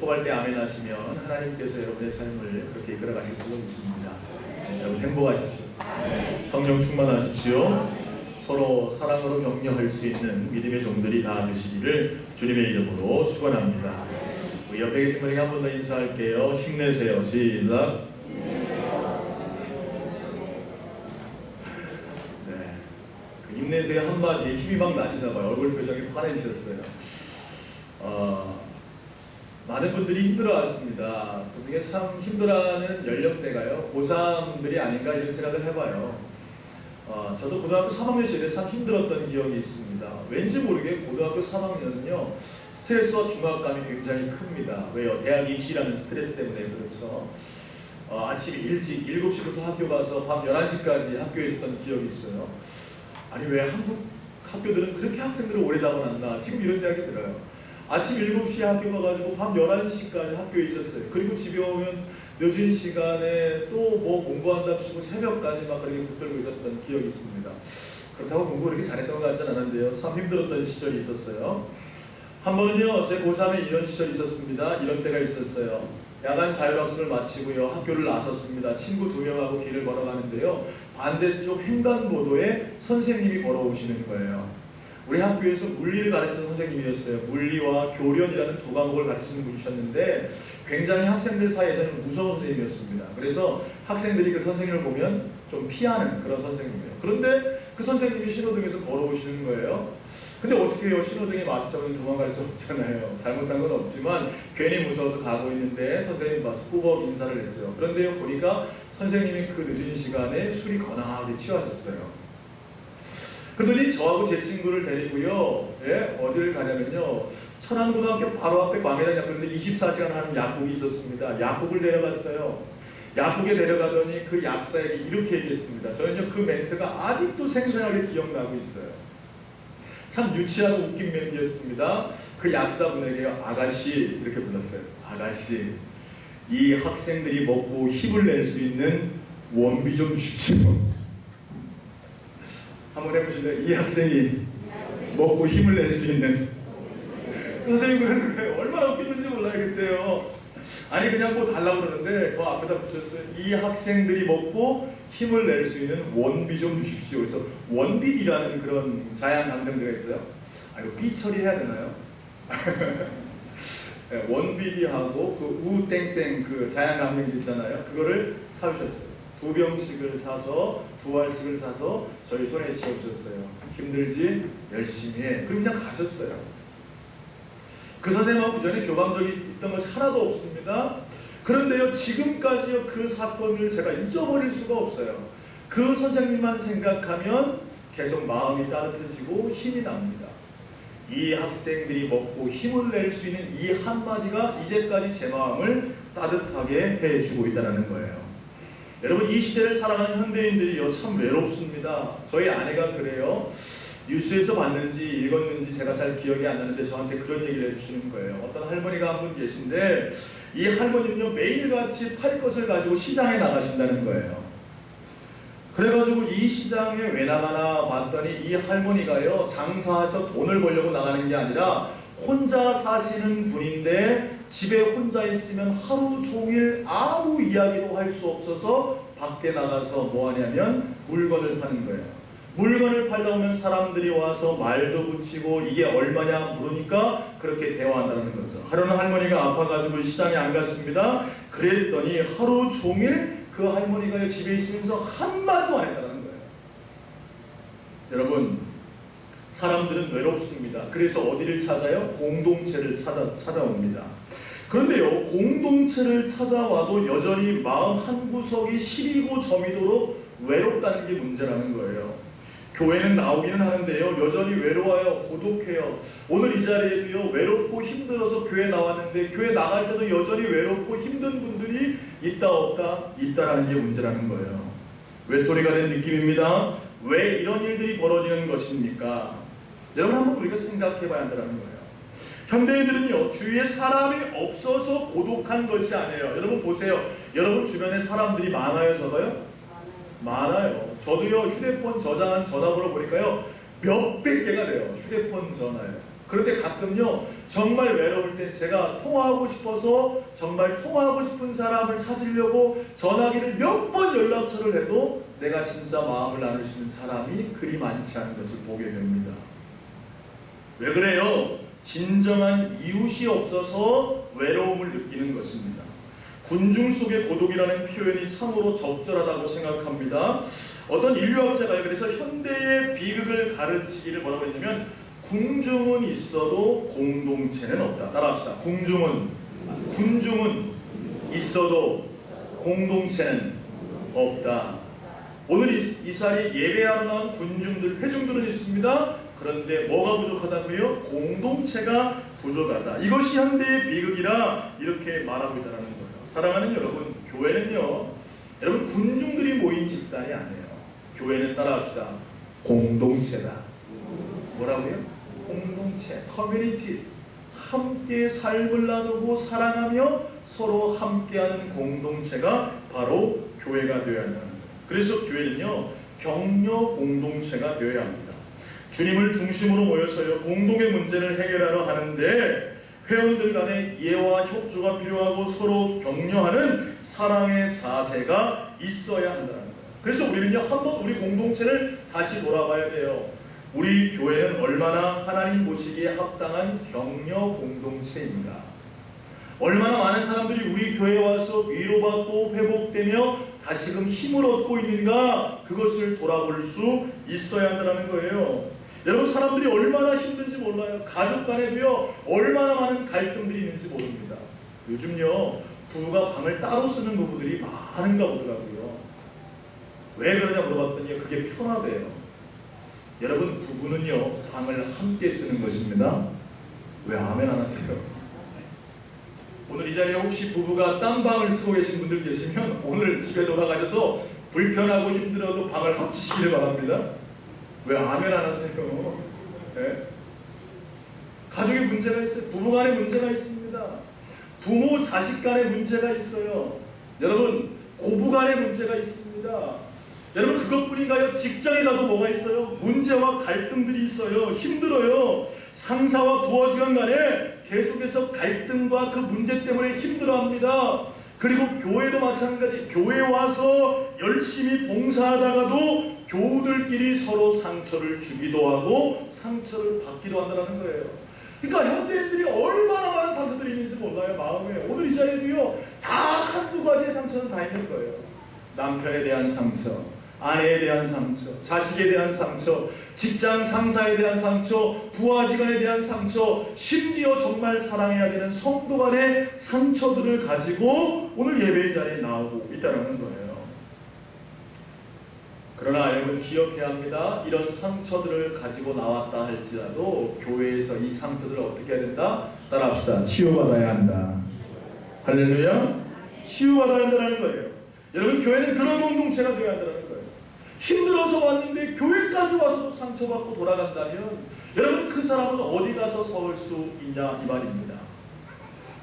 축복할 때 아멘 하시면 하나님께서 여러분의 삶을 그렇게 이끌어 가실 줄 믿습니다. 여러분 행복하십시오. 성령 충만하십시오. 서로 사랑으로 격려할 수 있는 믿음의 종들이 다 되시기를 주님의 이름으로 축원합니다. 우리 옆에 계신 분에게 한 번 더 인사할게요. 힘내세요. 시작. 네, 그 힘내세요 한마디에 힘이 막 나시나 봐요. 얼굴 표정이 환해지셨어요. 많은 분들이 힘들어하십니다. 그중에 참 힘들어하는 연령대가요, 고3들이 아닌가 이런 생각을 해봐요. 저도 고등학교 3학년 시절에 참 힘들었던 기억이 있습니다. 왠지 모르게 고등학교 3학년은요 스트레스와 중압감이 굉장히 큽니다. 왜요? 대학 입시라는 스트레스 때문에 그렇죠. 아침 일찍 7시부터 학교 가서 밤 11시까지 학교에 있었던 기억이 있어요. 아니 왜 한국 학교들은 그렇게 학생들을 오래 잡아놨나 지금 이런 생각이 들어요. 아침 7시에 학교 가가지고 밤 11시까지 학교에 있었어요. 그리고 집에 오면 늦은 시간에 또 뭐 공부한답시고 새벽까지 막 그렇게 붙들고 있었던 기억이 있습니다. 그렇다고 공부 그렇게 잘했던 것 같지는 않은데요. 참 힘들었던 시절이 있었어요. 한 번은요, 제 고3에 이런 시절이 있었습니다. 이런 때가 있었어요. 야간 자율학습을 마치고요, 학교를 나섰습니다. 친구 2명하고 길을 걸어가는데요, 반대쪽 횡단보도에 선생님이 걸어오시는 거예요. 우리 학교에서 물리를 가르치는 선생님이었어요. 물리와 교련이라는 두 과목을 가르치는 분이셨는데 굉장히 학생들 사이에서는 무서운 선생님이었습니다. 그래서 학생들이 그 선생님을 보면 좀 피하는 그런 선생님이에요. 그런데 그 선생님이 신호등에서 걸어오시는 거예요. 근데 어떻게 해요? 신호등에 맞춰서 도망갈 수 없잖아요. 잘못한 건 없지만 괜히 무서워서 가고 있는데 선생님 봐서 꾸벅 인사를 했죠. 그런데요, 보니까 선생님이 그 늦은 시간에 술이 거나하게 취하셨어요. 그러더니 저하고 제 친구를 데리고요, 어디를 가냐면요, 천안고등학교 바로 앞에 광해단 약국인데 24시간 하는 약국이 있었습니다. 약국을 내려갔어요. 약국에 내려가더니 그 약사에게 이렇게 얘기했습니다. 저는요, 그 멘트가 아직도 생생하게 기억나고 있어요. 참 유치하고 웃긴 멘트였습니다. 그 약사분에게요, 아가씨 이렇게 불렀어요. 아가씨, 이 학생들이 먹고 힘을 낼 수 있는 원비 좀 주십시오. 한번 해보실래요? 이 학생이 먹고 힘을 낼 수 있는. 선생님 그런 거예요. 얼마나 웃기는지 몰라요 그때요. 아니 그냥 뭐 달라고 그러는데 그 앞에다 붙였어요. 이 학생들이 먹고 힘을 낼 수 있는 원비 좀 주십시오. 그래서 원비라는 그런 자양강장제가 있어요. 이거 삐 처리해야 되나요? 원비하고 그 우땡땡 그 자양강장제 있잖아요. 그거를 사주셨어요. 2병씩을 사서 2알씩을 사서 저희 손에 쥐어주셨어요. 힘들지? 열심히 해. 그리고 그냥 가셨어요. 그 선생님하고 그 전에 교감적이 있던 것이 하나도 없습니다. 그런데요, 지금까지요 그 사건을 제가 잊어버릴 수가 없어요. 그 선생님만 생각하면 계속 마음이 따뜻해지고 힘이 납니다. 이 학생들이 먹고 힘을 낼 수 있는 이 한마디가 이제까지 제 마음을 따뜻하게 해주고 있다는 거예요. 여러분, 이 시대를 살아가는 현대인들이요 참 외롭습니다. 저희 아내가 그래요. 뉴스에서 봤는지 읽었는지 제가 잘 기억이 안 나는데 저한테 그런 얘기를 해주시는 거예요. 어떤 할머니가 한 분 계신데 이 할머니는요 매일같이 팔 것을 가지고 시장에 나가신다는 거예요. 그래가지고 이 시장에 왜 나가나 봤더니 이 할머니가요 장사해서 돈을 벌려고 나가는 게 아니라 혼자 사시는 분인데 집에 혼자 있으면 하루 종일 아무 이야기도 할 수 없어서 밖에 나가서 뭐 하냐면 물건을 파는 거예요. 물건을 팔다 보면 사람들이 와서 말도 붙이고 이게 얼마냐 물으니까 그렇게 대화한다는 거죠. 하루는 할머니가 아파가지고 시장에 안 갔습니다. 그랬더니 하루 종일 그 할머니가 집에 있으면서 한마디도 안 했다는 거예요. 여러분, 사람들은 외롭습니다. 그래서 어디를 찾아요? 공동체를 찾아옵니다. 그런데요, 공동체를 찾아와도 여전히 마음 한구석이 시리고 저미도록 외롭다는 게 문제라는 거예요. 교회는 나오기는 하는데요, 여전히 외로워요. 고독해요. 오늘 이 자리에도요, 외롭고 힘들어서 교회 나왔는데 교회 나갈 때도 여전히 외롭고 힘든 분들이 있다 없다? 있다라는 게 문제라는 거예요. 외톨이가 된 느낌입니다. 왜 이런 일들이 벌어지는 것입니까? 여러분, 한번 우리가 생각해 봐야 한다는 거예요. 현대인들은요, 주위에 사람이 없어서 고독한 것이 아니에요. 여러분 보세요. 여러분 주변에 사람들이 많아요, 적어요? 많아요. 저도요, 휴대폰 저장한 전화번호 보니까요, 몇백 개가 돼요. 휴대폰 전화요. 그런데 가끔요, 정말 외로울 때 제가 통화하고 싶어서 정말 통화하고 싶은 사람을 찾으려고 전화기를 몇 번 연락처를 해도 내가 진짜 마음을 나눌 수 있는 사람이 그리 많지 않은 것을 보게 됩니다. 왜 그래요? 진정한 이웃이 없어서 외로움을 느끼는 것입니다. 군중 속의 고독이라는 표현이 참으로 적절하다고 생각합니다. 어떤 인류학자가 그래서 현대의 비극을 가르치기를 뭐라고 했냐면, 궁중은 있어도 공동체는 없다. 따라합시다. 군중은 있어도 공동체는 없다. 오늘 이 자리에 예배하러 나온 군중들, 회중들은 있습니다. 그런데 뭐가 부족하다고요? 공동체가 부족하다. 이것이 현대의 비극이라 이렇게 말하고 있다는 거예요. 사랑하는 여러분, 교회는요, 여러분 군중들이 모인 집단이 아니에요. 교회는 따라합시다. 공동체다. 뭐라고요? 공동체, 커뮤니티. 함께 삶을 나누고 사랑하며 서로 함께하는 공동체가 바로 교회가 되어야 한다는 거예요. 그래서 교회는요, 격려 공동체가 되어야 합니다. 주님을 중심으로 모여서요, 공동의 문제를 해결하려 하는데 회원들 간의 이해와 협조가 필요하고 서로 격려하는 사랑의 자세가 있어야 한다는 거예요. 그래서 우리는요, 한번 우리 공동체를 다시 돌아봐야 돼요. 우리 교회는 얼마나 하나님 보시기에 합당한 격려 공동체인가? 얼마나 많은 사람들이 우리 교회에 와서 위로받고 회복되며 다시금 힘을 얻고 있는가? 그것을 돌아볼 수 있어야 한다는 거예요. 여러분, 사람들이 얼마나 힘든지 몰라요. 가족 간에도요, 얼마나 많은 갈등들이 있는지 모릅니다. 요즘요, 부부가 방을 따로 쓰는 부부들이 많은가 보더라고요. 왜 그러냐 물어봤더니 그게 편하대요. 여러분, 부부는요, 방을 함께 쓰는 것입니다. 왜 아멘 안 하세요? 오늘 이 자리에 혹시 부부가 딴 방을 쓰고 계신 분들 계시면 오늘 집에 돌아가셔서 불편하고 힘들어도 방을 합치시기를 바랍니다. 왜 아멘 안 하세요? 네? 가족의 문제가 있어요. 부부 간의 문제가 있습니다. 부모 자식 간의 문제가 있어요. 여러분, 고부 간의 문제가 있습니다. 여러분, 그것뿐인가요? 직장에 가도 뭐가 있어요? 문제와 갈등들이 있어요. 힘들어요. 상사와 부하직원 간에 계속해서 갈등과 그 문제 때문에 힘들어합니다. 그리고 교회도 마찬가지. 교회에 와서 열심히 봉사하다가도 교우들끼리 서로 상처를 주기도 하고 상처를 받기도 한다는 거예요. 그러니까 현대인들이 얼마나 많은 상처들이 있는지 몰라요. 마음에. 오늘 이 자리에도요, 다 한두 가지의 상처는 다 있는 거예요. 남편에 대한 상처, 아내에 대한 상처, 자식에 대한 상처, 직장 상사에 대한 상처, 부하직원에 대한 상처, 심지어 정말 사랑해야 되는 성도 간의 상처들을 가지고 오늘 예배의 자리에 나오고 있다는 거예요. 그러나 여러분, 기억해야 합니다. 이런 상처들을 가지고 나왔다 할지라도 교회에서 이 상처들을 어떻게 해야 된다? 따라합시다. 치유받아야 한다. 할렐루야. 치유받아야 한다는 거예요. 여러분, 교회는 그런 공동체가 되어야 한다는 거예요. 힘들어서 왔는데 교회까지 와서도 상처받고 돌아간다면 여러분, 그 사람은 어디 가서 설 수 있냐 이 말입니다.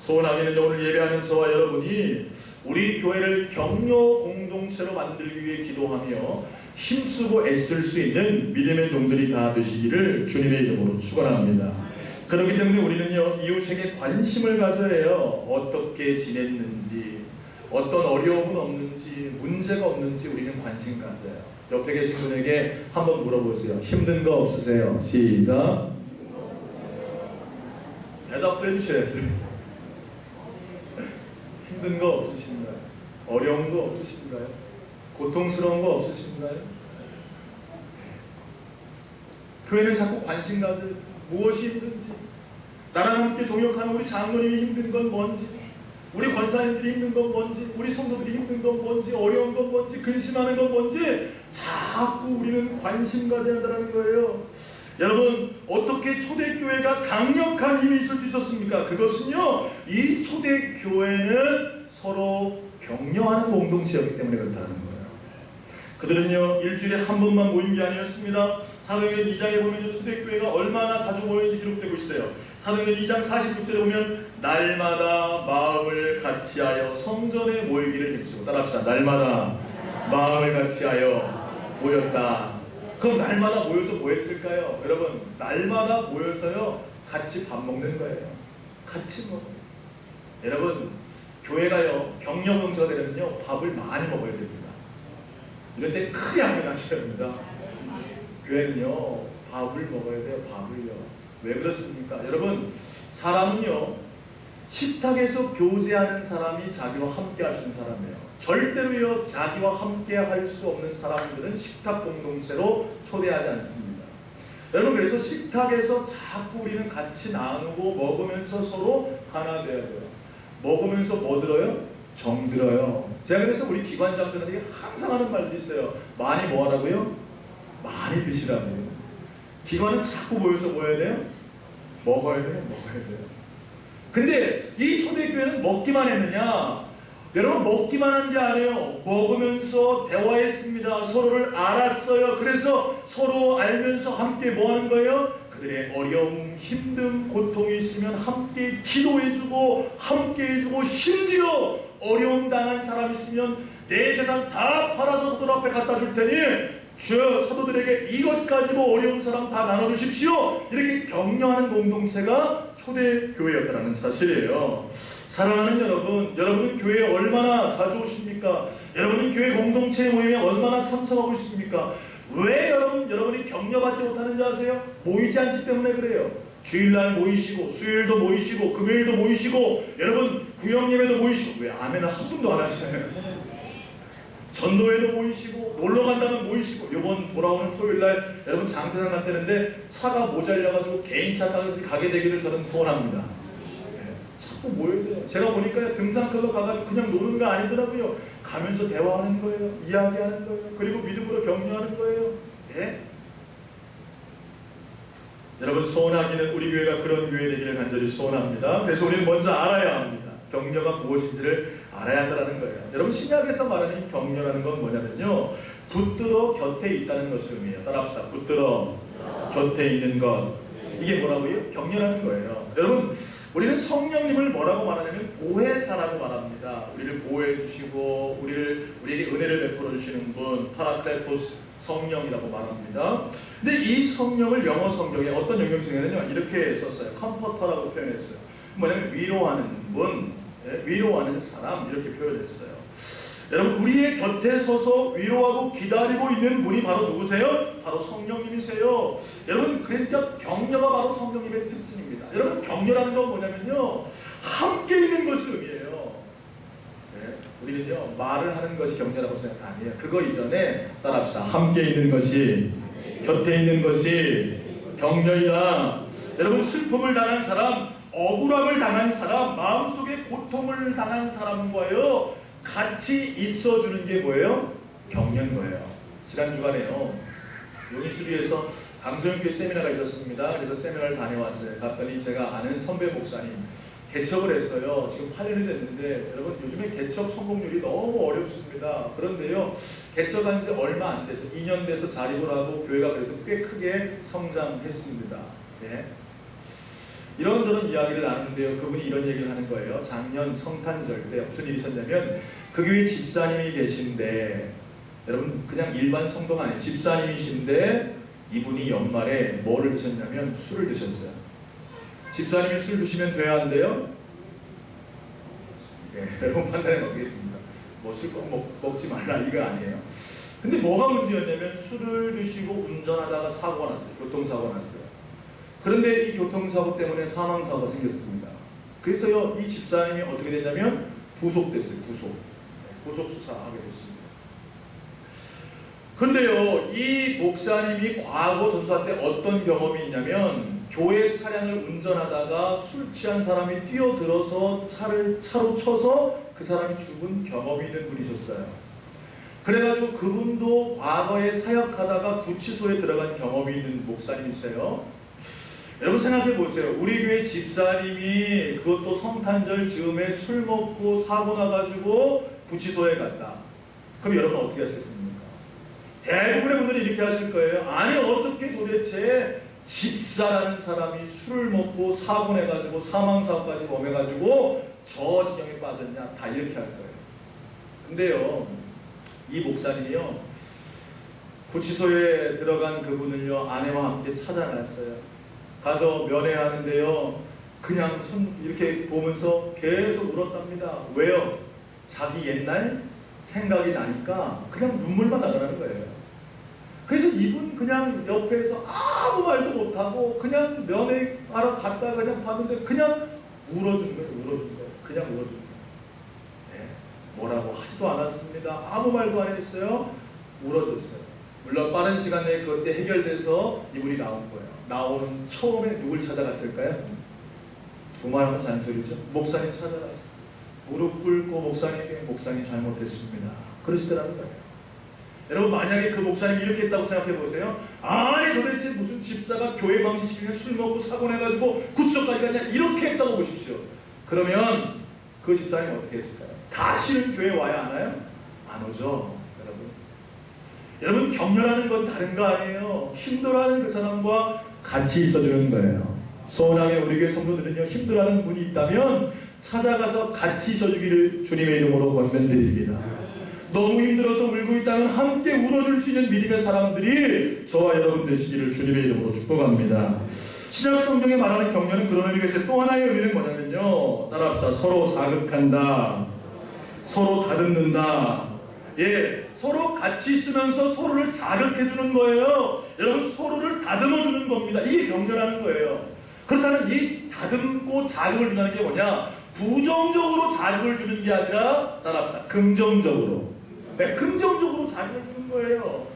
소원하기는 오늘 예배하는 저와 여러분이 우리 교회를 격려 공동체로 만들기 위해 기도하며 힘쓰고 애쓸 수 있는 믿음의 종들이 다 되시기를 주님의 이름으로 축원합니다. 그렇기 때문에 우리는요, 이웃에게 관심을 가져야 해요. 어떻게 지냈는지, 어떤 어려움은 없는지, 문제가 없는지 우리는 관심 가져요. 옆에 계신 분에게 한번 물어보세요. 힘든 거 없으세요? 시작. 대답도 해주셔야지. 힘든 거 없으신가요? 어려운 거 없으신가요? 고통스러운 거 없으신가요? 교회는 자꾸 관심 가져요. 무엇이 힘든지, 나랑 함께 동역하는 우리 장로님이 힘든 건 뭔지, 우리 권사님들이 힘든 건 뭔지, 우리 성도들이 힘든 건 뭔지, 어려운 건 뭔지, 근심하는 건 뭔지 자꾸 우리는 관심 가져야 한다는 거예요. 여러분, 어떻게 초대교회가 강력한 힘이 있을 수 있었습니까? 그것은요, 이 초대교회는 서로 격려하는 공동체였기 때문에 그렇다는 거예요. 그들은요, 일주일에 한 번만 모인 게 아니었습니다. 사도행전 2장에 보면 초대교회가 얼마나 자주 모였는지 기록되고 있어요. 사도행전 2장 46절에 보면 날마다 마음을 같이하여 성전에 모이기를 힘쓰고, 따라합시다. 날마다 마음을 같이하여 모였다. 그럼 날마다 모여서 뭐 했을까요? 여러분, 날마다 모여서요, 같이 밥 먹는 거예요. 같이 먹어요. 여러분, 교회가요, 격려 공사가 되려면요, 밥을 많이 먹어야 됩니다. 이럴 때 크게 아멘하셔야 됩니다. 교회는요, 밥을 먹어야 돼요. 밥을요. 왜 그렇습니까? 여러분, 사람은요, 식탁에서 교제하는 사람이 자기와 함께 할 수 있는 사람이에요. 절대로요, 자기와 함께 할 수 없는 사람들은 식탁 공동체로 초대하지 않습니다. 여러분, 그래서 식탁에서 자꾸 우리는 같이 나누고 먹으면서 서로 하나 되어야 돼요. 먹으면서 뭐 들어요? 정 들어요. 제가 그래서 우리 기관장들한테 항상 하는 말들이 있어요. 많이 뭐 하라고요? 많이 드시라고요. 기관은 자꾸 모여서 뭐 해야 돼요? 먹어야 돼요. 먹어야 돼요. 근데 이 초대교회는 먹기만 했느냐? 여러분, 먹기만 한 게 아니에요. 먹으면서 대화했습니다. 서로를 알았어요. 그래서 서로 알면서 함께 뭐 하는 거예요? 그들의 어려움, 힘듦, 고통이 있으면 함께 기도해주고 함께 해주고, 심지어 어려움 당한 사람 있으면 내 재산 다 팔아서 사도 앞에 갖다 줄 테니 주여, 사도들에게 이것 가지고 어려운 사람 다 나눠주십시오. 이렇게 격려하는 공동체가 초대교회였다는 사실이에요. 사랑하는 여러분, 여러분은 교회에 얼마나 자주 오십니까? 여러분은 교회 공동체 모임에 얼마나 참석하고 있습니까? 왜 여러분이 격려받지 못하는지 아세요? 모이지 않기 때문에 그래요. 주일날 모이시고, 수요일도 모이시고, 금요일도 모이시고, 여러분 구역예배도 모이시고, 왜 아멘을 한 분도 안 하시나요? 전도회도 모이시고, 놀러 간다면 모이시고. 이번 돌아오는 토요일날 여러분 장태산 갔다는데 차가 모자라가지고 개인차까지 가게 되기를 저는 소원합니다. 자꾸 모여야 돼요. 제가 보니까 등산클럽 가가지고 그냥 노는 거 아니더라고요. 가면서 대화하는 거예요. 이야기하는 거예요. 그리고 믿음으로 격려하는 거예요. 네? 여러분, 소원하기는 우리 교회가 그런 교회 되기를 간절히 소원합니다. 그래서 우리는 먼저 알아야 합니다. 격려가 무엇인지를 알아야 한다는 거예요. 여러분, 신약에서 말하는 격려라는 건 뭐냐면요, 붙들어 곁에 있다는 것을 의미해요. 따라합시다. 붙들어 곁에 있는 것. 이게 뭐라고요? 격려라는 거예요. 여러분, 우리는 성령님을 뭐라고 말하냐면 보혜사라고 말합니다. 우리를 보호해 주시고 우리에게 은혜를 베풀어 주시는 분, 파라클레토스 성령이라고 말합니다. 근데 이 성령을 영어 성경에 어떤 영역성에는요, 이렇게 썼어요. 컴포터라고 표현했어요. 뭐냐면 위로하는 분, 위로하는 사람, 이렇게 표현했어요. 여러분, 우리의 곁에 서서 위로하고 기다리고 있는 분이 바로 누구세요? 바로 성령님이세요. 여러분, 그러니까 격려가 바로 성령님의 특징입니다. 여러분, 격려라는 건 뭐냐면요, 함께 있는 것을 의미해요. 네? 우리는요, 말을 하는 것이 격려라고 생각 아니에요. 그거 이전에 따라합시다. 함께 있는 것이, 곁에 있는 것이 격려이다. 여러분, 슬픔을 당한 사람, 억울함을 당한 사람, 마음속에 고통을 당한 사람과요, 같이 있어주는 게 뭐예요? 격려인 거예요. 지난 주간에요, 용인수리에서 강소영교회 세미나가 있었습니다. 그래서 세미나를 다녀왔어요. 갔더니 제가 아는 선배 목사님 개척을 했어요. 지금 8년이 됐는데 여러분, 요즘에 개척 성공률이 너무 어렵습니다. 그런데요, 개척한 지 얼마 안 돼서 2년 돼서 자립을 하고 교회가 그래서 꽤 크게 성장했습니다. 네. 이런저런 이야기를 나누는데요, 그분이 이런 얘기를 하는 거예요. 작년 성탄절 때 무슨 일이 있었냐면, 그 교회 집사님이 계신데, 여러분 그냥 일반 성도가 아니에요. 집사님이신데 이분이 연말에 뭐를 드셨냐면 술을 드셨어요. 집사님이 술 드시면 돼야 한대요? 네, 여러분 판단해 보겠습니다. 뭐 술 꼭 먹지 말라 이거 아니에요. 근데 뭐가 문제였냐면, 술을 드시고 운전하다가 사고가 났어요. 교통사고가 났어요. 그런데 이 교통사고 때문에 사망사고가 생겼습니다. 그래서요, 이 집사님이 어떻게 됐냐면 구속됐어요. 구속 수사하게 됐습니다. 그런데요, 이 목사님이 과거 전수할 때 어떤 경험이 있냐면, 교회 차량을 운전하다가 술 취한 사람이 뛰어들어서 차로 쳐서 그 사람이 죽은 경험이 있는 분이셨어요. 그래가지고 그분도 과거에 사역하다가 구치소에 들어간 경험이 있는 목사님이세요. 여러분 생각해 보세요. 우리 교회 집사님이 그것도 성탄절 즈음에 술 먹고 사고 나가지고 구치소에 갔다. 그럼 여러분 어떻게 하셨습니까? 대부분의 분들이 이렇게 하실 거예요. 아니, 어떻게 도대체 집사라는 사람이 술을 먹고 사고 내가지고 사망사고까지 범해가지고 저 지경에 빠졌냐, 다 이렇게 할 거예요. 근데요, 이 목사님이요, 구치소에 들어간 그분을요, 아내와 함께 찾아갔어요. 가서 면회하는데요, 그냥 손 이렇게 보면서 계속 울었답니다. 왜요? 자기 옛날 생각이 나니까 그냥 눈물만 나더라는 거예요. 그래서 이분 그냥 옆에서 아무 말도 못하고 그냥 면회하러 갔다가 그냥 봤는데 그냥 울어준 거예요. 울어준 거예요. 그냥 울어준 거예요. 네. 뭐라고 하지도 않았습니다. 아무 말도 안 했어요. 울어줬어요. 물론 빠른 시간 내에 그때 해결돼서 이분이 나온 거예요. 나오는 처음에 누굴 찾아갔을까요? 두말하면 잔소리죠. 목사님 찾아갔어요. 무릎 꿇고 목사님에게 목사님 잘못했습니다. 그러시더라는 거예요. 여러분, 만약에 그 목사님이 이렇게 했다고 생각해 보세요. 아니 도대체 무슨 집사가 교회 방식이면 술 먹고 사고 내가지고 구석까지 갔냐, 이렇게 했다고 보십시오. 그러면 그 집사님 어떻게 했을까요? 다시는 교회 와야 하나요? 안 오죠. 여러분, 격려하는 건 다른 거 아니에요. 힘들어하는 그 사람과 같이 있어주는 거예요. 소원하게 우리 교회 성도들은요, 힘들어하는 분이 있다면 찾아가서 같이 있어주기를 주님의 이름으로 권면드립니다. 너무 힘들어서 울고 있다면 함께 울어줄 수 있는 믿음의 사람들이 저와 여러분 되시기를 주님의 이름으로 축복합니다. 신약 성경에 말하는 격려는 그런 의미에서 또 하나의 의미는 뭐냐면요, 따라합시다. 서로 자극한다, 서로 다듬는다. 예, 서로 같이 있으면서 서로를 자극해주는 거예요. 여러분, 서로를 다듬어주는 겁니다. 이게 격려라는 거예요. 그렇다면 이 다듬고 자극을 준다는 게 뭐냐? 부정적으로 자극을 주는 게 아니라, 따라합시다, 긍정적으로. 네, 긍정적으로 자극을 주는 거예요.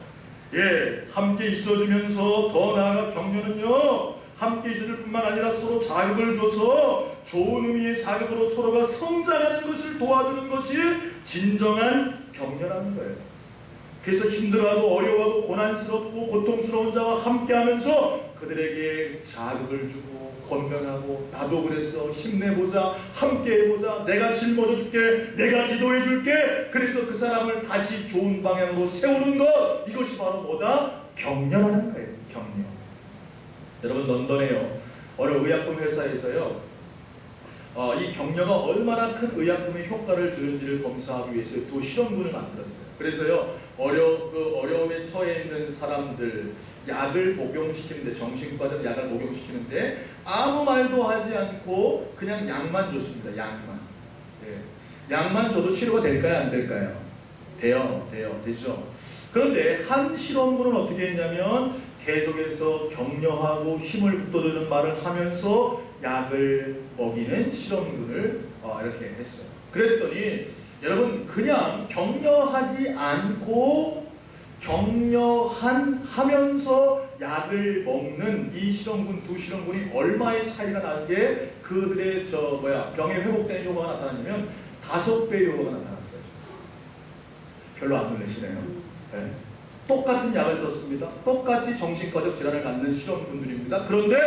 예, 함께 있어주면서 더 나아가 격려는요, 함께 있을 뿐만 아니라 서로 자극을 줘서 좋은 의미의 자극으로 서로가 성장하는 것을 도와주는 것이 진정한 격려라는 거예요. 그래서 힘들어하고 어려워하고 고난스럽고 고통스러운 자와 함께하면서 그들에게 자극을 주고 권면하고, 나도 그랬어, 힘내보자, 함께해보자, 내가 짊어져줄게, 내가 기도해줄게, 그래서 그 사람을 다시 좋은 방향으로 세우는 것, 이것이 바로 뭐다? 격려라는 거예요. 격려. 여러분, 런던에요, 어느 의약품 회사에서요, 이 격려가 얼마나 큰 의약품의 효과를 주는지를 검사하기 위해서 두 실험군을 만들었어요. 그래서요, 어려움에 처해 있는 사람들 약을 복용시키는데, 정신과적 약을 복용시키는데 아무 말도 하지 않고 그냥 약만 줬습니다. 약만. 예. 약만 줘도 치료가 될까요? 안 될까요? 되죠. 그런데 한 실험군은 어떻게 했냐면 계속해서 격려하고 힘을 북돋우는 말을 하면서 약을 먹이는 실험군을 이렇게 했어요. 그랬더니 여러분, 그냥 격려하지 않고 격려하면서 약을 먹는 이 실험군, 두 실험군이 얼마의 차이가 나는 게 그들의 병에 회복되는 효과가 나타나냐면 5배의 효과가 나타났어요. 별로 안 놀라시네요. 네. 똑같은 약을 썼습니다. 똑같이 정신과적 질환을 갖는 실험군들입니다. 그런데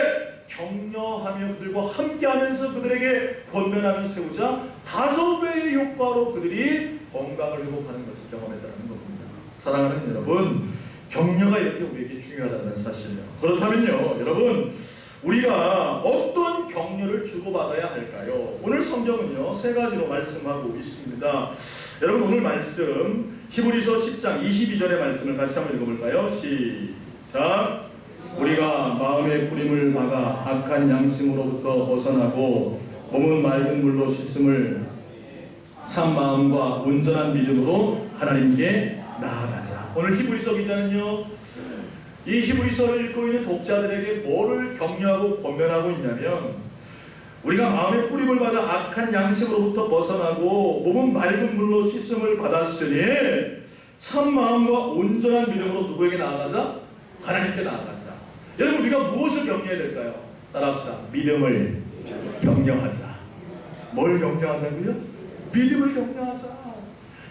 격려하며 그들과 함께하면서 그들에게 권면하며 세우자 5배의 효과로 그들이 건강을 회복하는 것을 경험했다는 겁니다. 사랑하는 여러분, 격려가 이렇게 우리에게 중요하다는 사실이에요. 그렇다면요, 여러분, 우리가 어떤 격려를 주고받아야 할까요? 오늘 성경은요, 3가지로 말씀하고 있습니다. 여러분, 오늘 말씀 히브리서 10장 22절의 말씀을 같이 한번 읽어볼까요? 시작. 우리가 마음의 뿌림을 막아 악한 양심으로부터 벗어나고 몸은 맑은 물로 씻음을 참 마음과 온전한 믿음으로 하나님께 나아가자. 오늘 히브리서 기자는요, 이 히브리서를 읽고 있는 독자들에게 뭐를 격려하고 권면하고 있냐면, 우리가 마음의 뿌림을 받아 악한 양심으로부터 벗어나고 몸은 맑은 물로 씻음을 받았으니 참 마음과 온전한 믿음으로 누구에게 나아가자? 하나님께 나아가자. 여러분, 우리가 무엇을 격려해야 될까요? 따라합시다. 믿음을 격려하자. 뭘 격려하자고요? 믿음을 격려하자.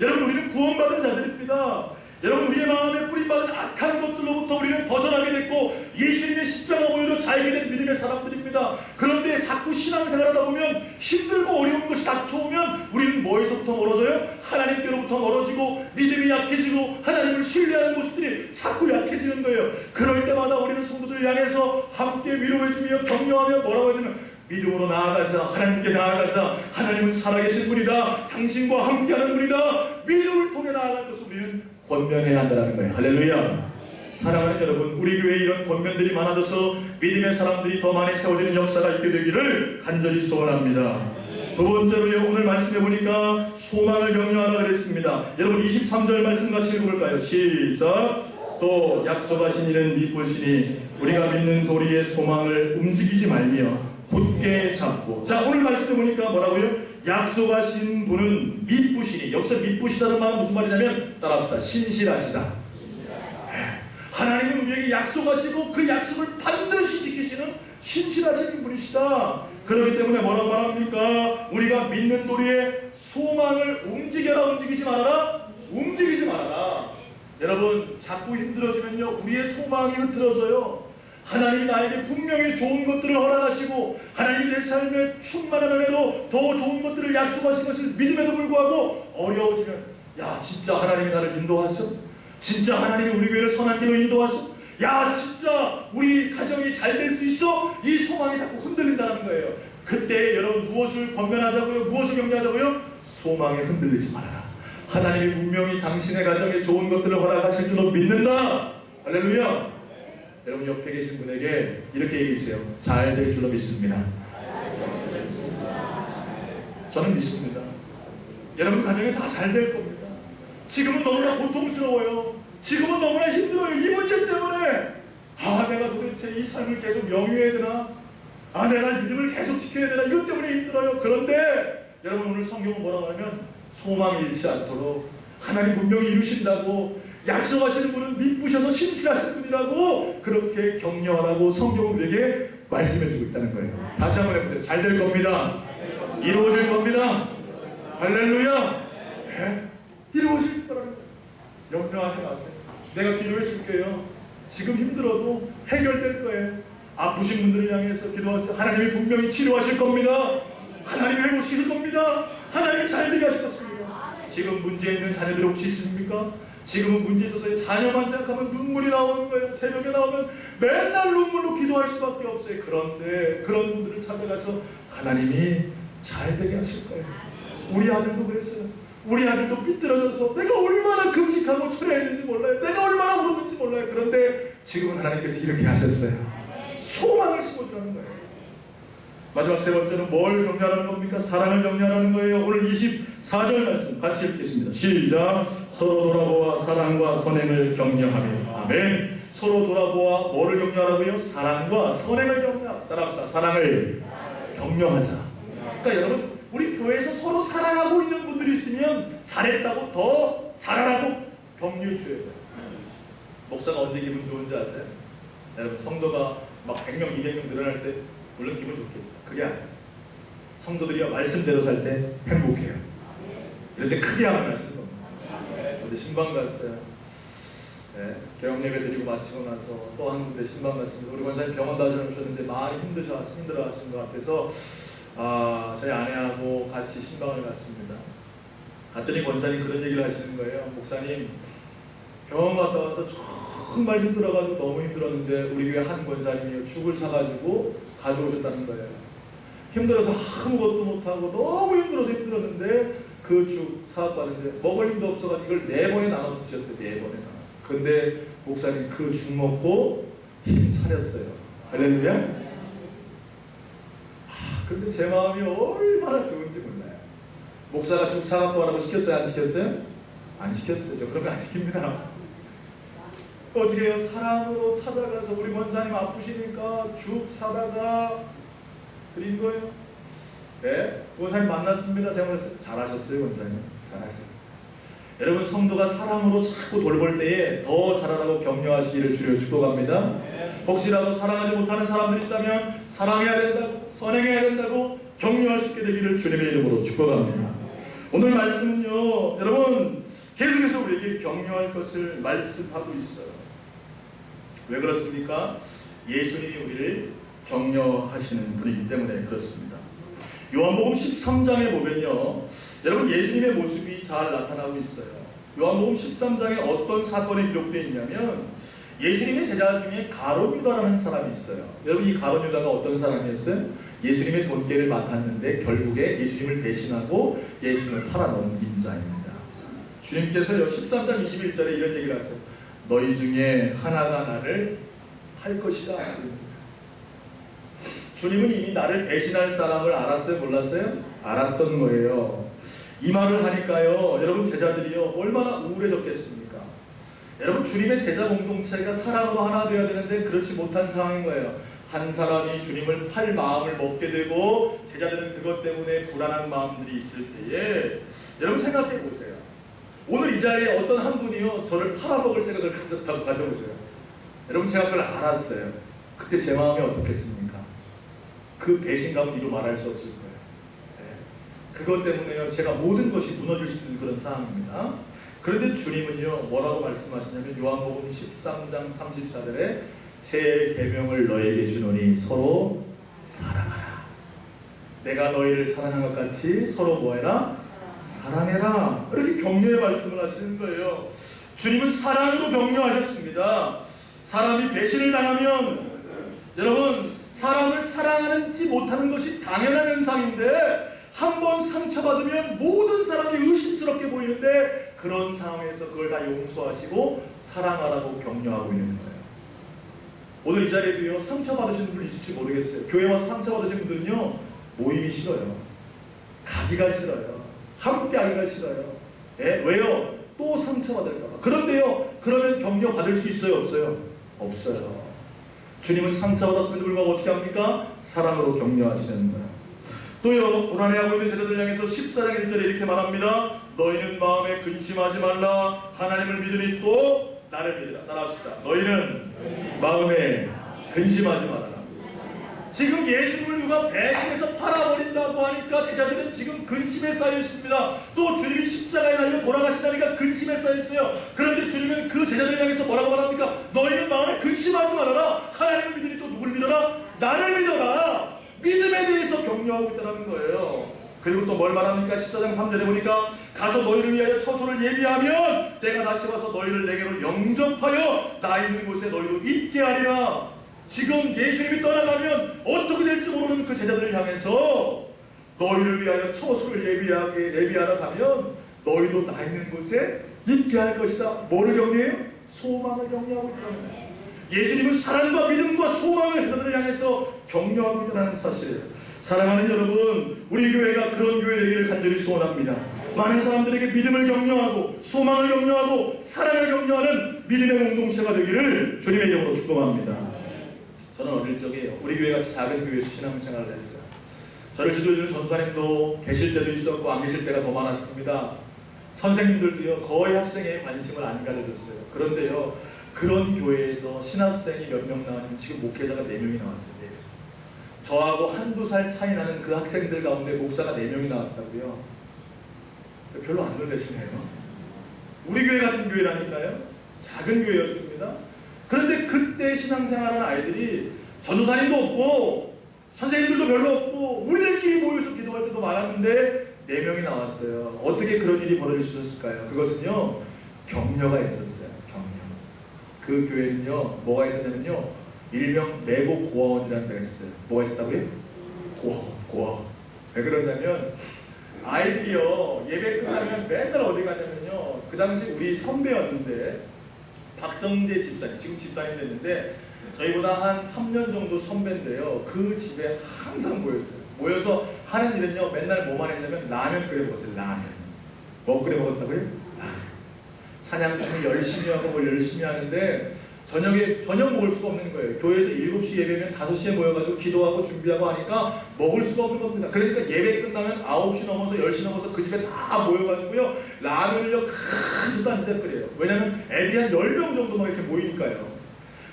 여러분, 우리는 구원받은 자들입니다. 여러분, 우리의 마음에 뿌림받은 악한 것들로부터 우리는 벗어나게 됐고 예수님의 십자가 보혈로 자유게 된 믿음의 사람들입니다. 그런데 자꾸 신앙생활하다 보면 힘들고 어려운 것이 닥쳐오면 우리는 뭐에서부터 멀어져요? 하나님께로부터 멀어지고 믿음이 약해지고 하나님을 신뢰하는 모습들이 자꾸 약해지는 거예요. 그럴 때마다 우리는 성도들 향해서 함께 위로해주며 격려하며 뭐라고 해야 되나? 믿음으로 나아가자. 하나님께 나아가자. 하나님은 살아계신 분이다. 당신과 함께하는 분이다. 믿음을 통해 나아갈 것을 우리는 권면해야 한다는 거예요. 할렐루야. 사랑하는 여러분, 우리 교회에 이런 권면들이 많아져서 믿음의 사람들이 더 많이 세워지는 역사가 있게 되기를 간절히 소원합니다. 두 번째로요, 오늘 말씀해 보니까 소망을 격려하라 그랬습니다. 여러분 23절 말씀 같이 읽어볼까요? 시작. 또 약속하신 이는 믿으시니 우리가 믿는 도리의 소망을 움직이지 말며 굳게 잡고. 자, 오늘 말씀해 보니까 뭐라고요? 약속하신 분은 믿으시니. 여기서 믿으시다는 말은 무슨 말이냐면, 따라합시다. 신실하시다. 하나님은 우리에게 약속하시고 그 약속을 반드시 지키시는 신실하신 분이시다. 그렇기 때문에 뭐라고 말합니까? 우리가 믿는 도리의 소망을 움직여라. 움직이지 말아라. 움직이지 말아라. 여러분, 자꾸 힘들어지면요, 우리의 소망이 흐트러져요. 하나님이 나에게 분명히 좋은 것들을 허락하시고 하나님이 내 삶에 충만한 은혜로 더 좋은 것들을 약속하신 것을 믿음에도 불구하고 어려워지면, 야, 진짜 하나님이 나를 인도하셔? 진짜 하나님이 우리 교회를 선한 길로 인도하셔? 야, 진짜 우리 가정이 잘 될 수 있어? 이 소망이 자꾸 흔들린다는 거예요. 그때 여러분 무엇을 권면하자고요? 무엇을 격려하자고요? 소망에 흔들리지 말아라. 하나님이 분명히 당신의 가정에 좋은 것들을 허락하실 줄로 믿는다. 할렐루야. 여러분 옆에 계신 분에게 이렇게 얘기해 주세요. 잘 될 줄로 믿습니다. 저는 믿습니다. 여러분 가정에 다 잘 될 겁니다. 지금은 너무나 고통스러워요. 지금은 너무나 힘들어요. 이 문제 때문에 내가 도대체 이 삶을 계속 영위해야 되나? 내가 믿음을 계속 지켜야 되나? 이것 때문에 힘들어요. 그런데 여러분 오늘 성경은 뭐라고 하면 소망이 잃지 않도록 하나님 분명히 이루신다고, 약속하시는 분은 믿으셔서 신실하신 분이라고 그렇게 격려하라고 성경은 우리에게 말씀해주고 있다는 거예요. 다시 한번 해보세요. 잘 될 겁니다. 이루어질 겁니다. 할렐루야. 네? 이루어질 거라는 거예요. 염려하지 마세요. 내가 기도해 줄게요. 지금 힘들어도 해결될 거예요. 아프신 분들을 향해서 기도하세요. 하나님이 분명히 치료하실 겁니다. 하나님이 회복시킬 겁니다. 하나님이 잘 되게 하실 것입니다. 지금 문제 있는 자녀들 혹시 있습니까? 지금은 문제 있어서 자녀만 생각하면 눈물이 나오는 거예요. 새벽에 나오면 맨날 눈물로 기도할 수밖에 없어요. 그런데 그런 분들을 찾아가서 하나님이 잘 되게 하실 거예요. 우리 아들도 그랬어요. 우리 아들도 삐뚤어져서 내가 얼마나 금식하고 철회했는지 몰라요. 내가 얼마나 울었는지 몰라요. 그런데 지금은 하나님께서 이렇게 하셨어요. 소망을 심어주라는 거예요. 마지막 세 번째는 뭘 격려하는 겁니까? 사랑을 격려하는 거예요. 오늘 24절 말씀 같이 읽겠습니다. 시작. 서로 돌아보아 사랑과 선행을 격려하며. 아멘. 서로 돌아보아 뭐를 격려하라고요? 사랑과 선행을 격려하라. 따라합시다. 사랑을 격려하자. 그러니까 여러분, 우리 교회에서 서로 사랑하고 있는 분들이 있으면 잘했다고 더 잘하라고 격려해 주셔야 돼요. 목사가 언제 기분 좋은지 아세요? 여러분, 성도가 막 100명, 200명 늘어날 때 물론 기분 좋겠죠. 그게 아니에요. 성도들이 말씀대로 살 때 행복해요. 이럴 때 크게 하면 하시는 겁니다. 어제 신방 갔어요. 네, 개업 예배 드리고 마치고 나서 또 한 군데 신방 갔습니다. 우리 권사님 병원 다녀오셨는데 많이 힘들어 하신 것 같아서 저희 아내하고 같이 신방을 갔습니다. 갔더니 권사님 그런 얘기를 하시는 거예요. 목사님, 병원 갔다 와서 정말 힘들어가지고 너무 힘들었는데 우리 교회 한 권사님이 죽을 사가지고 가져오셨다는 거예요. 힘들어서 아무것도 못하고 너무 힘들었는데 그 죽 사왔다는데 먹을 힘도 없어가지고 이걸 4번에 나눠서 드셨대. 4번에 나눠서. 근데 목사님 그 죽 먹고 힘 차렸어요. 할렐루야. 근데 제 마음이 얼마나 좋은지 몰라요. 목사가 죽 사갖고 와라고 시켰어요? 안 시켰어요? 안 시켰어요. 저 그런 거 안 시킵니다. 어떻게 해요? 사랑으로 찾아가서 우리 원사님 아프시니까 죽 사다가 드린 거예요. 네? 원사님 만났습니다. 제가 말했어요. 잘하셨어요. 원사님 잘하셨어요. 여러분, 성도가 사랑으로 자꾸 돌볼 때에 더 잘하라고 격려하시기를 주여 축복합니다. 혹시라도 사랑하지 못하는 사람들이 있다면 사랑해야 된다고, 선행해야 된다고 격려할 수 있게 되기를 주님의 이름으로 축복합니다. 오늘 말씀은요, 여러분 계속해서 우리에게 격려할 것을 말씀하고 있어요. 왜 그렇습니까? 예수님이 우리를 격려하시는 분이기 때문에 그렇습니다. 요한복음 13장에 보면요, 여러분 예수님의 모습이 잘 나타나고 있어요. 요한복음 13장에 어떤 사건이 기록되어 있냐면, 예수님의 제자 중에 가룟유다라는 사람이 있어요. 여러분, 이 가룟유다가 어떤 사람이었어요? 예수님의 돈깨를 맡았는데 결국에 예수님을 배신하고 예수님을 팔아넘긴 자입니다. 주님께서요 13장 21절에 이런 얘기를 하세요. 너희 중에 하나가 나를 할 것이다. 주님은 이미 나를 배신할 사람을 알았어요? 몰랐어요? 알았던 거예요. 이 말을 하니까요, 여러분 제자들이요 얼마나 우울해졌겠습니까? 여러분 주님의 제자 공동체가 사랑으로 하나 되어야 되는데 그렇지 못한 상황인 거예요. 한 사람이 주님을 팔 마음을 먹게 되고 제자들은 그것 때문에 불안한 마음들이 있을 때에 여러분 생각해 보세요. 오늘 이 자리에 어떤 한 분이요 저를 팔아먹을 생각을 가졌다고 가져보세요. 여러분 제가 그걸 알았어요. 그때 제 마음이 어떻겠습니까? 그 배신감은 이루 말할 수 없을 거예요. 네. 그것 때문에요 제가 모든 것이 무너질 수 있는 그런 상황입니다. 그런데 주님은요 뭐라고 말씀하시냐면 요한복음 13장 34절에 새 계명을 너에게 주노니 서로 사랑하라. 내가 너희를 사랑한 것 같이 서로 뭐해라? 사랑해라. 이렇게 격려의 말씀을 하시는 거예요. 주님은 사랑으로 격려하셨습니다. 사람이 배신을 당하면 여러분 사람을 사랑하지 못하는 것이 당연한 현상인데 한 번 상처받으면 모든 사람이 의심스럽게 보이는데 그런 상황에서 그걸 다 용서하시고 사랑하라고 격려하고 있는 거예요. 오늘 이 자리에도요 상처받으신 분 있을지 모르겠어요. 교회 와서 상처받으신 분들은요 모임이 싫어요. 가기가 싫어요. 함께 하기가 싫어요. 예? 왜요? 또 상처받을까봐. 그런데요 그러면 격려받을 수 있어요? 없어요? 없어요. 주님은 상처받았음에도 불구하고 어떻게 합니까? 사랑으로 격려하시는 거예요. 또요 불안해하고 있는 제자들 향해서 14장 1절에 이렇게 말합니다. 너희는 마음에 근심하지 말라. 하나님을 믿으니 또 나를 믿으라. 따라합시다. 너희는 마음에 근심하지 말아라. 지금 예수님을 누가 배신해서 팔아버린다고 하니까 제자들은 지금 근심에 쌓여 있습니다. 또 주님이 십자가에 달려 돌아가신다니까 근심에 쌓여 있어요. 그런데 주님은 그 제자들 향해서 뭐라고 말합니까? 너희는 마음에 근심하지 말아라. 하나님을 믿으니 또 누굴 믿어라? 나를 믿어라. 믿음에 대해서 격려하고 있다는 거예요. 그리고 또 뭘 말합니까? 14장 3절에 보니까 가서 너희를 위하여 처소를 예비하면 내가 다시 와서 너희를 내게로 영접하여 나 있는 곳에 너희도 있게 하리라. 지금 예수님이 떠나가면 어떻게 될지 모르는 그 제자들을 향해서 너희를 위하여 처소를 예비하러 가면 너희도 나 있는 곳에 있게 할 것이다. 뭐를 격려해요? 소망을 격려하고 있다는 거예요. 예수님은 사랑과 믿음과 소망을 제자들을 향해서 격려하고 있다는 사실이에요. 사랑하는 여러분, 우리 교회가 그런 교회 되기를 간절히 소원합니다. 많은 사람들에게 믿음을 격려하고 소망을 격려하고 사랑을 격려하는 믿음의 공동체가 되기를 주님의 이름으로 축복합니다. 저는 어릴 적에 우리 교회가 작은 교회에서 신앙생활을 했어요. 저를 지도해주는 전사님도 계실 때도 있었고 안 계실 때가 더 많았습니다. 선생님들도요 거의 학생에 관심을 안 가져줬어요. 그런데요 그런 교회에서 신학생이 몇 명 나왔는데 지금 목회자가 4명이 나왔어요. 저하고 한두 살 차이 나는 그 학생들 가운데 목사가 4명이 나왔다고요. 별로 안 놀라시네요. 우리 교회 같은 교회라니까요. 작은 교회였습니다. 그런데 그때 신앙생활하는 아이들이 전도사님도 없고 선생님들도 별로 없고 우리들끼리 모여서 기도할 때도 많았는데 4명이 나왔어요. 어떻게 그런 일이 벌어졌을까요? 그것은요 격려가 있었어요. 격려. 그 교회는요 뭐가 있었냐면요 일명 매고 고아원이라는 데가 있었어요. 뭐가 있었다고요? 고아원. 왜 그러냐면 아이들이요 예배 끝나면 맨날 어디 가냐면요 그 당시 우리 선배였는데 박성재 집사님, 지금 집사님 됐는데 저희보다 한 3년 정도 선배인데요 그 집에 항상 모였어요. 모여서 하는 일은요 맨날 뭐만 했냐면 라면 끓여 먹었어요. 라면. 뭐 끓여 먹었다고요? 라면. 찬양팀이 열심히 하고 뭘 열심히 하는데 저녁 먹을 수가 없는 거예요. 교회에서 7시 예배면 5시에 모여가지고 기도하고 준비하고 하니까 먹을 수가 없는 겁니다. 그러니까 예배 끝나면 9시 넘어서 10시 넘어서 그 집에 다 모여가지고요 라면을요 큰 솥단지에 끓여요. 왜냐면 애들이 한 10명 정도 막 이렇게 모이니까요.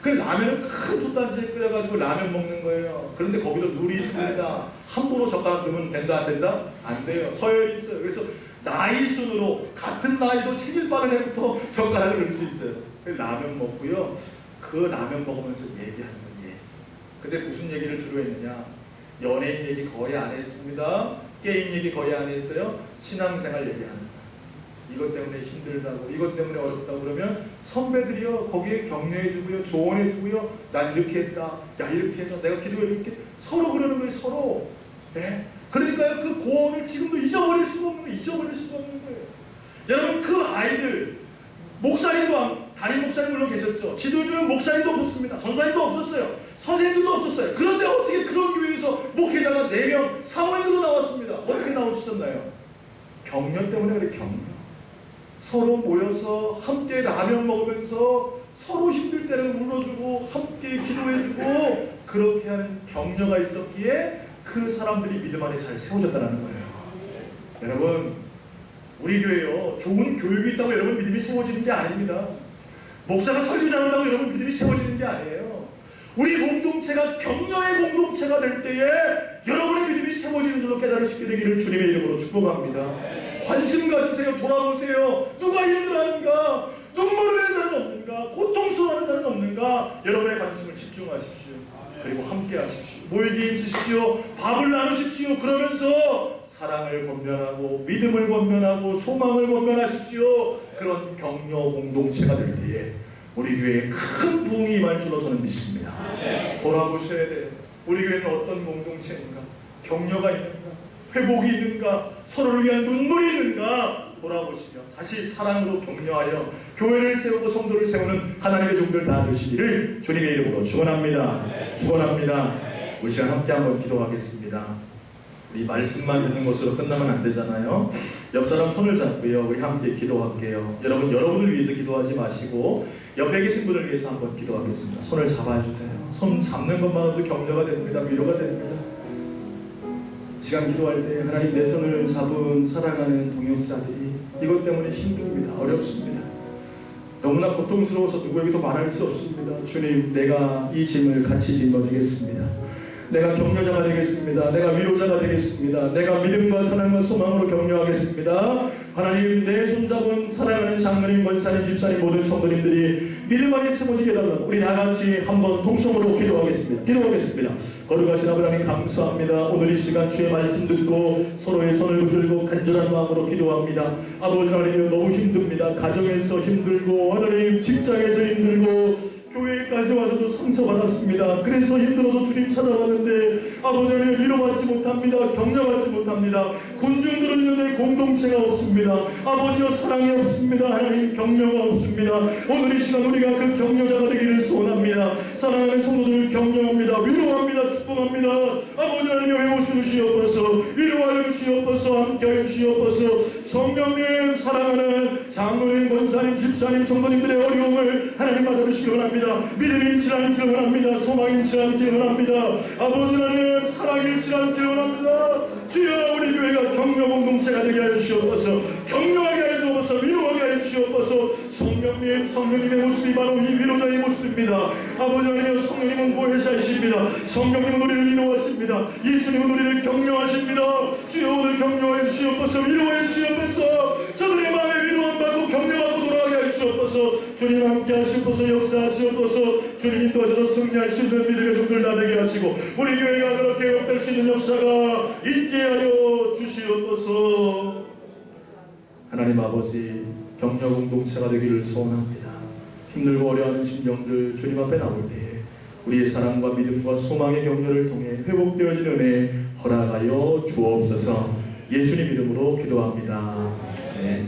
그 라면을 큰 솥단지에 끓여가지고 라면 먹는 거예요. 그런데 거기도 룰이 있습니다. 함부로 젓가락 넣으면 된다 안 된다? 안 돼요. 서열이 있어요. 그래서 나이 순으로 같은 나이도 생일 빠른 해부터 젓가락을 넣을 수 있어요. 라면 먹고요. 그 라면 먹으면서 얘기하는 거예요. 근데 무슨 얘기를 주로 했느냐? 연예인 얘기 거의 안 했습니다. 게임 얘기 거의 안 했어요. 신앙생활 얘기하는 거예요. 이것 때문에 힘들다고, 이것 때문에 어렵다고 그러면 선배들이요 거기에 격려해주고요, 조언해주고요. 난 이렇게 했다. 야 이렇게 해서 내가 기도해 이렇게 서로 그러는 거예요. 서로. 네? 그러니까요 그 고언을 지금도 잊어버릴 수가 없는 거예요. 잊어버릴 수가 없는 거예요. 여러분 그 아이들 목사님도 담임 목사님 물론 계셨죠. 지도주는 목사님도 없었습니다. 전사님도 없었어요. 선생님들도 없었어요. 그런데 어떻게 그런 교회에서 목회자가 4명, 사모님도 나왔습니다. 어떻게 나오셨나요? 격려 때문에 그래, 격려. 서로 모여서 함께 라면 먹으면서 서로 힘들 때는 울어주고 함께 기도해주고 그렇게 하는 격려가 있었기에 그 사람들이 믿음 안에 잘 세워졌다는 거예요. 여러분, 우리 교회요, 좋은 교육이 있다고 여러분 믿음이 세워지는 게 아닙니다. 목사가 설교 잘한다고 여러분 믿음이 세워지는 게 아니에요. 우리 공동체가 격려의 공동체가 될 때에 여러분의 믿음이 세워지는 줄로 깨달을 수 있게 되기를 주님의 이름으로 축복합니다. 관심 가지세요. 돌아보세요. 누가 힘들어하는가? 눈물 흘리는 자는 없는가? 고통스러워하는 자는 없는가? 여러분의 관심을 집중하십시오. 그리고 함께 하십시오. 모이기 힘쓰십시오. 밥을 나누십시오. 그러면서 사랑을 권면하고 믿음을 권면하고 소망을 권면하십시오. 그런 격려 공동체가 될 때에 우리 교회에 큰 부흥이 임할 줄로 저는 믿습니다. 돌아보셔야 돼요. 우리 교회는 어떤 공동체인가? 격려가 있는가? 회복이 있는가? 서로를 위한 눈물이 있는가? 돌아보시며 다시 사랑으로 격려하여 교회를 세우고 성도를 세우는 하나님의 종들 다 되시기를 주님의 이름으로 축원합니다. 축원합니다. 우리 시간 함께 한번 기도하겠습니다. 우리 말씀만 듣는 것으로 끝나면 안 되잖아요. 옆 사람 손을 잡고요. 우리 함께 기도할게요. 여러분, 여러분을 위해서 기도하지 마시고 옆에 계신 분을 위해서 한번 기도하겠습니다. 손을 잡아주세요. 손 잡는 것만으로도 격려가 됩니다. 위로가 됩니다. 시간 기도할 때 하나님 내 손을 잡은 살아가는 동역자들이 이것 때문에 힘듭니다. 어렵습니다. 너무나 고통스러워서 누구에게도 말할 수 없습니다. 주님, 내가 이 짐을 같이 짊어지겠습니다. 내가 격려자가 되겠습니다. 내가 위로자가 되겠습니다. 내가 믿음과 사랑과 소망으로 격려하겠습니다. 하나님, 내 손잡은 사랑하는 장로님, 권사님, 집사님 모든 성도님들이 믿음 안에 세워지게 해달라고 우리 다같이 한번 통성으로 기도하겠습니다. 거룩하신 아버지 하나님 감사합니다. 오늘 이 시간 주의 말씀 듣고 서로의 손을 붙들고 간절한 마음으로 기도합니다. 아버지 하나님, 너무 힘듭니다. 가정에서 힘들고 하나님 직장에서 힘들고 교회까지 와서도 상처받았습니다. 그래서 힘들어서 주님 찾아왔는데 아버지 하나님 위로받지 못합니다. 격려받지 못합니다. 군중들은 있는데 공동체가 없습니다. 아버지여 사랑이 없습니다. 하나님 격려가 없습니다. 오늘 이 시간 우리가 그 격려자가 되기를 소원합니다. 사랑하는 성도들을 격려합니다. 위로합니다. 축복합니다. 아버지 하나님 외워주시는 주시옵소서. 위로하여 주시옵소서. 함께하여 주시옵소서. 성령님, 사랑하는 장로님, 권사님, 집사님, 성도님들의 어려움을 하나님 받아주시기 원합니다. 믿음이 잃지 않기를 원합니다. 소망이 잃지 않기를 원합니다. 아버지 하나님 사랑이 잃지 않기를 원합니다. 주여, 우리 교회가 격려 공동체가 되게 하여 주시옵소서. 격려하게 하여 주옵소서. 위로하게 하여 주시옵소서. 성령님의 모습이 바로 이 위로자의 모습입니다. 아버지 하나님, 성령님은 보혜사이십니다. 성령님은 우리를 위로하십니다. 예수님은 우리를 격려하십니다. 주여, 오늘 격려해 주시옵소서. 위로해 주시옵소서. 저들의 마음에 위로함 받고 격려하고 돌아가게 하여 주시옵소서. 주님 함께 하시옵소서. 역사하시옵소서. 주님 도와주셔서 승리할 수 있는 믿음의 종들 다 되게 하시고 우리 교회가 그렇게 회복될 수 있는 역사가 있게 하여 주시옵소서. 하나님 아버지, 격려 공동체가 되기를 소원합니다. 힘들고 어려워하는 심령들 주님 앞에 나올 때에 우리의 사랑과 믿음과 소망의 격려를 통해 회복되어진 은혜 허락하여 주옵소서. 예수님 이름으로 기도합니다. 네.